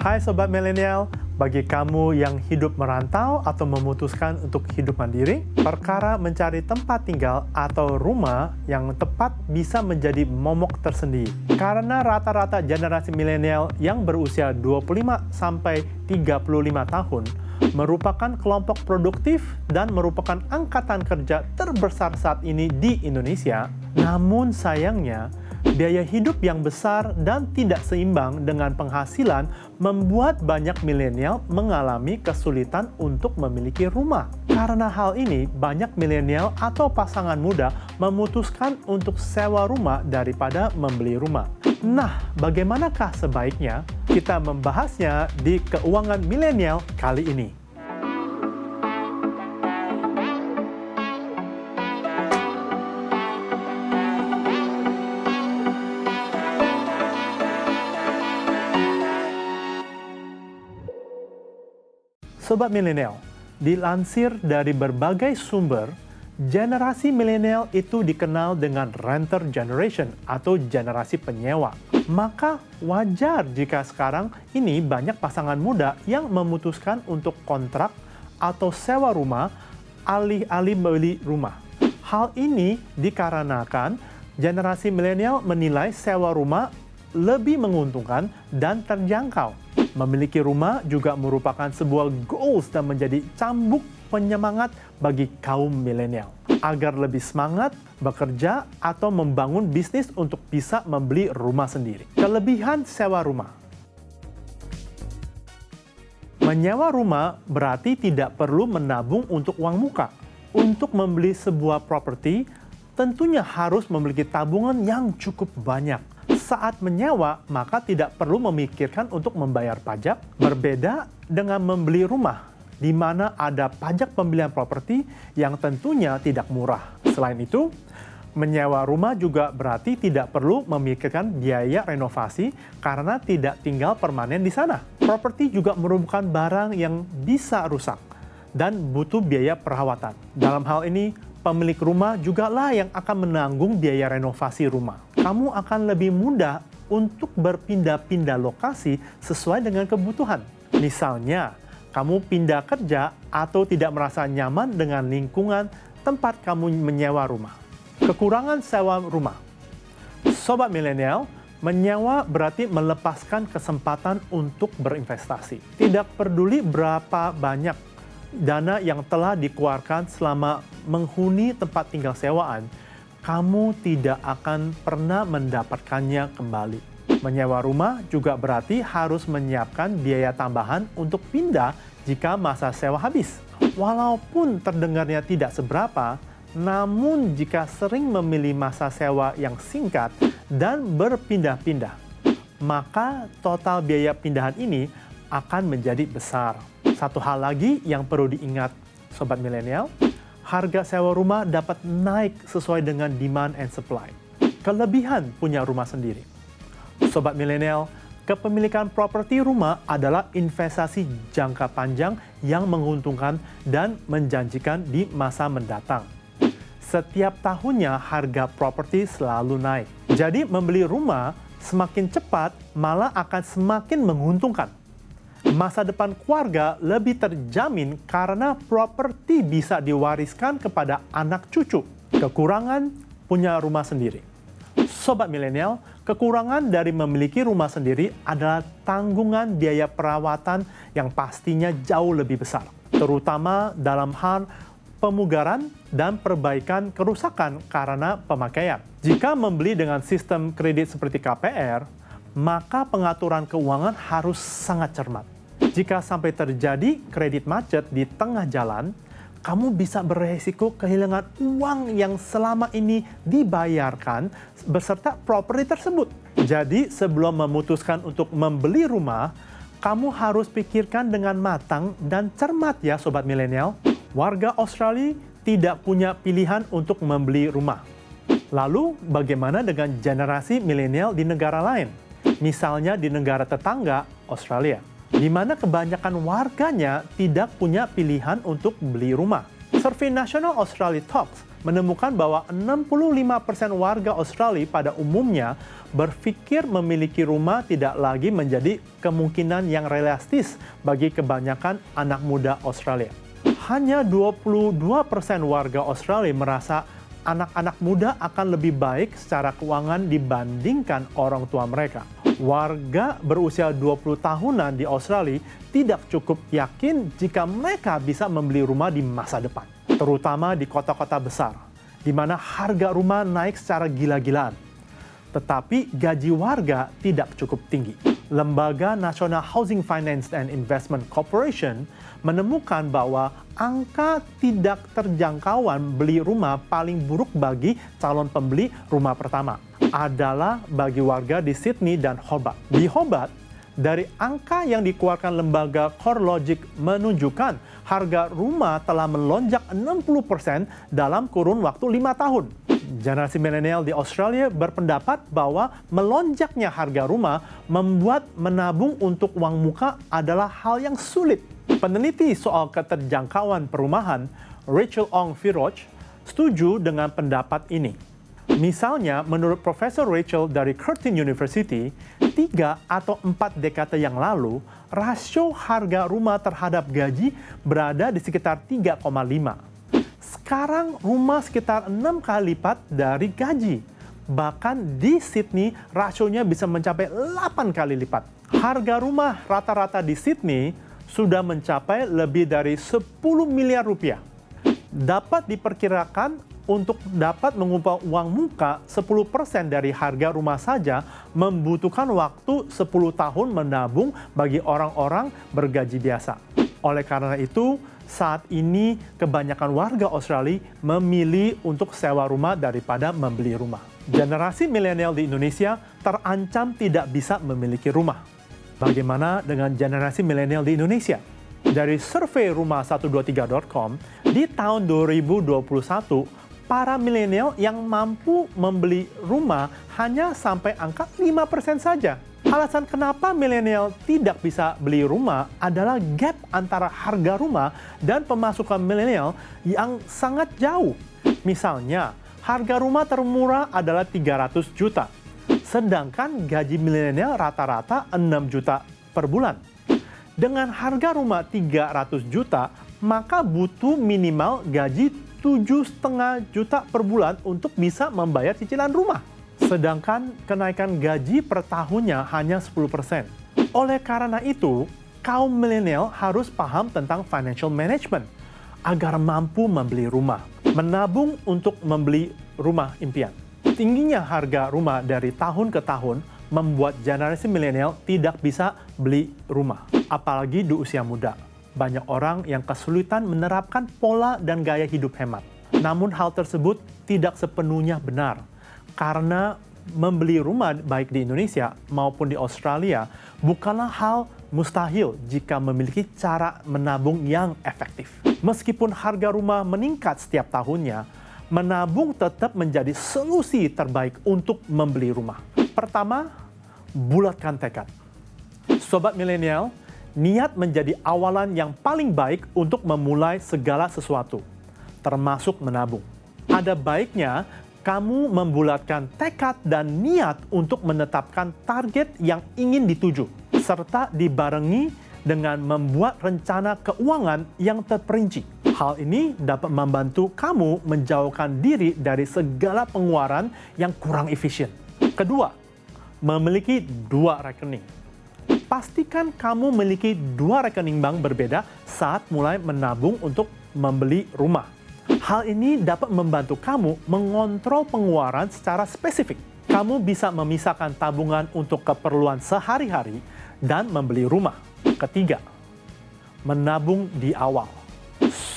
Hai Sobat Milenial, bagi kamu yang hidup merantau atau memutuskan untuk hidup mandiri, perkara mencari tempat tinggal atau rumah yang tepat bisa menjadi momok tersendiri. Karena rata-rata generasi milenial yang berusia 25 sampai 35 tahun merupakan kelompok produktif dan merupakan angkatan kerja terbesar saat ini di Indonesia. Namun sayangnya, biaya hidup yang besar dan tidak seimbang dengan penghasilan membuat banyak milenial mengalami kesulitan untuk memiliki rumah. Karena hal ini, banyak milenial atau pasangan muda memutuskan untuk sewa rumah daripada membeli rumah. Nah, bagaimanakah sebaiknya? Kita membahasnya di Keuangan Milenial kali ini. Sobat Milenial, dilansir dari berbagai sumber, generasi milenial itu dikenal dengan renter generation atau generasi penyewa. Maka wajar jika sekarang ini banyak pasangan muda yang memutuskan untuk kontrak atau sewa rumah alih-alih beli rumah. Hal ini dikarenakan generasi milenial menilai sewa rumah lebih menguntungkan dan terjangkau. Memiliki rumah juga merupakan sebuah goals dan menjadi cambuk penyemangat bagi kaum milenial agar lebih semangat bekerja atau membangun bisnis untuk bisa membeli rumah sendiri. Kelebihan sewa rumah. Menyewa rumah berarti tidak perlu menabung untuk uang muka. Untuk membeli sebuah properti, tentunya harus memiliki tabungan yang cukup banyak. Saat menyewa, maka tidak perlu memikirkan untuk membayar pajak, berbeda dengan membeli rumah, di mana ada pajak pembelian properti yang tentunya tidak murah. Selain itu, menyewa rumah juga berarti tidak perlu memikirkan biaya renovasi karena tidak tinggal permanen di sana. Properti juga merupakan barang yang bisa rusak dan butuh biaya perawatan. Dalam hal ini, pemilik rumah jugalah yang akan menanggung biaya renovasi rumah. Kamu akan lebih mudah untuk berpindah-pindah lokasi sesuai dengan kebutuhan. Misalnya, kamu pindah kerja atau tidak merasa nyaman dengan lingkungan tempat kamu menyewa rumah. Kekurangan sewa rumah. Sobat milenial, menyewa berarti melepaskan kesempatan untuk berinvestasi. Tidak peduli berapa banyak dana yang telah dikeluarkan selama menghuni tempat tinggal sewaan, kamu tidak akan pernah mendapatkannya kembali. Menyewa rumah juga berarti harus menyiapkan biaya tambahan untuk pindah jika masa sewa habis. Walaupun terdengarnya tidak seberapa, namun jika sering memilih masa sewa yang singkat dan berpindah-pindah, maka total biaya pindahan ini akan menjadi besar. Satu hal lagi yang perlu diingat, Sobat Milenial, harga sewa rumah dapat naik sesuai dengan demand and supply. Kelebihan punya rumah sendiri. Sobat Milenial, kepemilikan properti rumah adalah investasi jangka panjang yang menguntungkan dan menjanjikan di masa mendatang. Setiap tahunnya harga properti selalu naik. Jadi membeli rumah semakin cepat malah akan semakin menguntungkan. Masa depan keluarga lebih terjamin karena properti bisa diwariskan kepada anak cucu. Kekurangan punya rumah sendiri. Sobat milenial, kekurangan dari memiliki rumah sendiri adalah tanggungan biaya perawatan yang pastinya jauh lebih besar, terutama dalam hal pemugaran dan perbaikan kerusakan karena pemakaian. Jika membeli dengan sistem kredit seperti KPR, maka pengaturan keuangan harus sangat cermat. Jika sampai terjadi kredit macet di tengah jalan, kamu bisa beresiko kehilangan uang yang selama ini dibayarkan beserta properti tersebut. Jadi sebelum memutuskan untuk membeli rumah, kamu harus pikirkan dengan matang dan cermat ya Sobat Milenial. Warga Australia tidak punya pilihan untuk membeli rumah. Lalu bagaimana dengan generasi milenial di negara lain? Misalnya di negara tetangga Australia, di mana kebanyakan warganya tidak punya pilihan untuk beli rumah. Survei National Australia Talks menemukan bahwa 65% warga Australia pada umumnya berpikir memiliki rumah tidak lagi menjadi kemungkinan yang realistis bagi kebanyakan anak muda Australia. Hanya 22% warga Australia merasa anak-anak muda akan lebih baik secara keuangan dibandingkan orang tua mereka. Warga berusia 20 tahunan di Australia tidak cukup yakin jika mereka bisa membeli rumah di masa depan, terutama di kota-kota besar, di mana harga rumah naik secara gila-gilaan. Tetapi gaji warga tidak cukup tinggi. Lembaga National Housing Finance and Investment Corporation menemukan bahwa angka tidak terjangkauan beli rumah paling buruk bagi calon pembeli rumah pertama adalah bagi warga di Sydney dan Hobart. Di Hobart, dari angka yang dikeluarkan lembaga CoreLogic menunjukkan harga rumah telah melonjak 60% dalam kurun waktu 5 tahun. Generasi milenial di Australia berpendapat bahwa melonjaknya harga rumah membuat menabung untuk uang muka adalah hal yang sulit. Peneliti soal keterjangkauan perumahan, Rachel Ong Firoz, setuju dengan pendapat ini. Misalnya, menurut Profesor Rachel dari Curtin University, 3 atau 4 dekade yang lalu, rasio harga rumah terhadap gaji berada di sekitar 3,5. Sekarang rumah sekitar 6 kali lipat dari gaji. Bahkan di Sydney rasionya bisa mencapai 8 kali lipat. Harga rumah rata-rata di Sydney sudah mencapai lebih dari 10 miliar rupiah. Dapat diperkirakan untuk dapat mengumpul uang muka 10% dari harga rumah saja membutuhkan waktu 10 tahun menabung bagi orang-orang bergaji biasa. Oleh karena itu, saat ini kebanyakan warga Australia memilih untuk sewa rumah daripada membeli rumah. Generasi milenial di Indonesia terancam tidak bisa memiliki rumah. Bagaimana dengan generasi milenial di Indonesia? Dari survei rumah123.com, di tahun 2021, para milenial yang mampu membeli rumah hanya sampai angka 5% saja. Alasan kenapa milenial tidak bisa beli rumah adalah gap antara harga rumah dan pemasukan milenial yang sangat jauh. Misalnya, harga rumah termurah adalah 300 juta, sedangkan gaji milenial rata-rata 6 juta per bulan. Dengan harga rumah 300 juta, maka butuh minimal gaji 7,5 juta per bulan untuk bisa membayar cicilan rumah. Sedangkan kenaikan gaji per tahunnya hanya 10%. Oleh karena itu, kaum milenial harus paham tentang financial management agar mampu membeli rumah, menabung untuk membeli rumah impian. Tingginya harga rumah dari tahun ke tahun membuat generasi milenial tidak bisa beli rumah, apalagi di usia muda. Banyak orang yang kesulitan menerapkan pola dan gaya hidup hemat. Namun hal tersebut tidak sepenuhnya benar. Karena membeli rumah baik di Indonesia maupun di Australia bukanlah hal mustahil jika memiliki cara menabung yang efektif. Meskipun harga rumah meningkat setiap tahunnya, menabung tetap menjadi solusi terbaik untuk membeli rumah. Pertama, bulatkan tekad. Sobat milenial, niat menjadi awalan yang paling baik untuk memulai segala sesuatu, termasuk menabung. Ada baiknya kamu membulatkan tekad dan niat untuk menetapkan target yang ingin dituju, serta dibarengi dengan membuat rencana keuangan yang terperinci. Hal ini dapat membantu kamu menjauhkan diri dari segala pengeluaran yang kurang efisien. Kedua, memiliki 2 rekening. Pastikan kamu memiliki 2 rekening bank berbeda saat mulai menabung untuk membeli rumah. Hal ini dapat membantu kamu mengontrol pengeluaran secara spesifik. Kamu bisa memisahkan tabungan untuk keperluan sehari-hari dan membeli rumah. Ketiga, menabung di awal.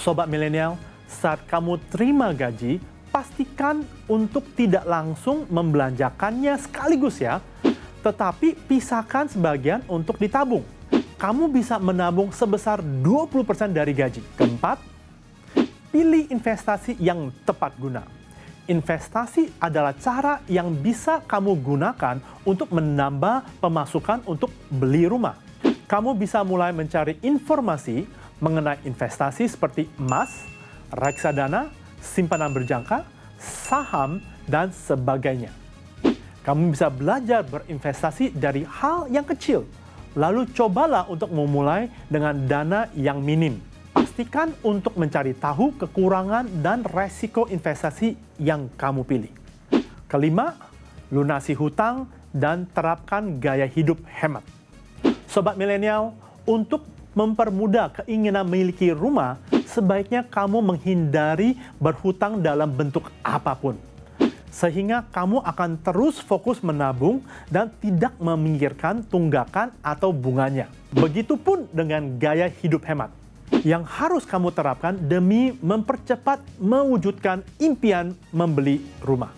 Sobat milenial, saat kamu terima gaji, pastikan untuk tidak langsung membelanjakannya sekaligus ya, tetapi pisahkan sebagian untuk ditabung. Kamu bisa menabung sebesar 20% dari gaji. Keempat, pilih investasi yang tepat guna. Investasi adalah cara yang bisa kamu gunakan untuk menambah pemasukan untuk beli rumah. Kamu bisa mulai mencari informasi mengenai investasi seperti emas, reksadana, simpanan berjangka, saham, dan sebagainya. Kamu bisa belajar berinvestasi dari hal yang kecil, lalu cobalah untuk memulai dengan dana yang minim. Pastikan untuk mencari tahu kekurangan dan resiko investasi yang kamu pilih. Kelima, lunasi hutang dan terapkan gaya hidup hemat. Sobat milenial, untuk mempermudah keinginan memiliki rumah, sebaiknya kamu menghindari berhutang dalam bentuk apapun. Sehingga kamu akan terus fokus menabung dan tidak memikirkan tunggakan atau bunganya. Begitupun dengan gaya hidup hemat yang harus kamu terapkan demi mempercepat mewujudkan impian membeli rumah.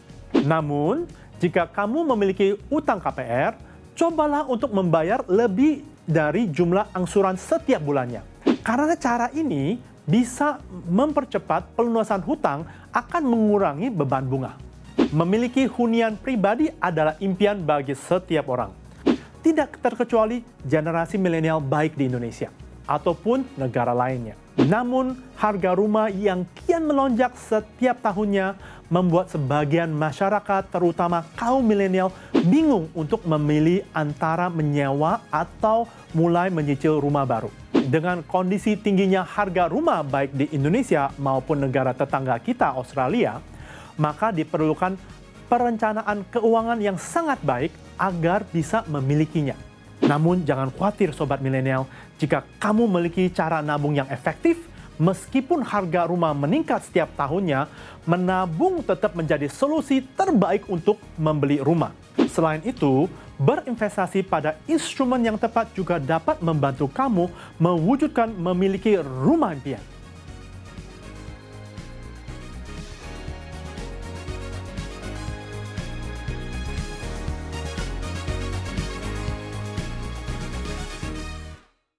Namun, jika kamu memiliki utang KPR, cobalah untuk membayar lebih dari jumlah angsuran setiap bulannya. Karena cara ini bisa mempercepat pelunasan hutang akan mengurangi beban bunga. Memiliki hunian pribadi adalah impian bagi setiap orang. Tidak terkecuali generasi milenial baik di Indonesia ataupun negara lainnya. Namun, harga rumah yang kian melonjak setiap tahunnya membuat sebagian masyarakat, terutama kaum milenial, bingung untuk memilih antara menyewa atau mulai menyicil rumah baru. Dengan kondisi tingginya harga rumah baik di Indonesia maupun negara tetangga kita, Australia, maka diperlukan perencanaan keuangan yang sangat baik agar bisa memilikinya. Namun jangan khawatir sobat milenial, jika kamu memiliki cara nabung yang efektif, meskipun harga rumah meningkat setiap tahunnya, menabung tetap menjadi solusi terbaik untuk membeli rumah. Selain itu, berinvestasi pada instrumen yang tepat juga dapat membantu kamu mewujudkan memiliki rumah impian.